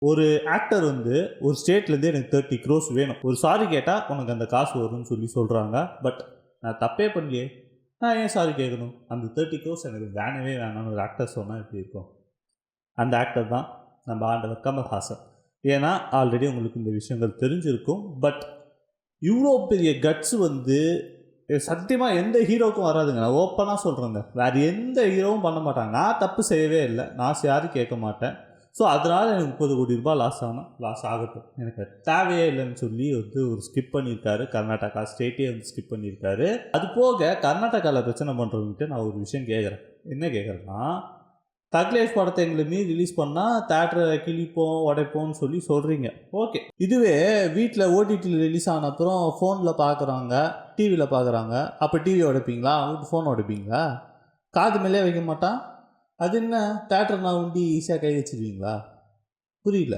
ஒரு ஆக்டர் வந்து ஒரு ஸ்டேட்லேருந்து எனக்கு 30 க்ரோஸ் வேணும், ஒரு சாரி கேட்டால் உனக்கு அந்த காசு வரும்னு சொல்கிறாங்க. பட் நான் தப்பே பண்ணலையே, நான் ஏன் சாரி கேட்கணும்? அந்த 30 க்ரோஸ் எனக்கு வேணவே வேணாம்னு ஒரு ஆக்டர் சொன்னால் எப்படி இருக்கும்? அந்த ஆக்டர் தான் நம்ம ஆண்டவர் கமல்ஹாசன். ஏன்னா ஆல்ரெடி உங்களுக்கு இந்த விஷயங்கள் தெரிஞ்சிருக்கும். பட் இவ்வளோ பெரிய கட்ஸ் வந்து சத்தியமாக எந்த ஹீரோவுக்கும் வராதுங்க. நான் ஓப்பனாக சொல்கிறேங்க, வேறு எந்த ஹீரோவும் பண்ண மாட்டாங்க. நான் தப்பு செய்யவே இல்லை, நான் யாரும் கேட்க மாட்டேன். ஸோ அதனால் எனக்கு 30 கோடி ரூபாய் லாஸ் ஆகட்டும், எனக்கு தேவையே இல்லைன்னு சொல்லி வந்து ஒரு ஸ்கிப் பண்ணியிருக்காரு. கர்நாடகா ஸ்டேட்டே வந்து ஸ்கிப் பண்ணியிருக்காரு. அது போக கர்நாடகாவில் பிரச்சனை பண்ணுறவங்ககிட்ட நான் ஒரு விஷயம் கேட்குறேன். என்ன கேட்குறேன்னா, தக் லைஃப் படத்தை எங்களை மீறி ரிலீஸ் பண்ணால் தேட்டரை கிழிப்போம் உடைப்போம்னு சொல்கிறீங்க. ஓகே, இதுவே வீட்டில் ஓடிடியில் ரிலீஸ் ஆன அப்புறம் ஃபோனில் பார்க்குறாங்க, டிவியில் பார்க்குறாங்க. அப்போ டிவி உடைப்பீங்களா? அவங்க ஃபோன் உடைப்பீங்களா? காது மேலே வைக்க மாட்டான். அது என்ன தேட்டர் நான் உண்டி ஈஸியாக கை வச்சுருவீங்களா? புரியல.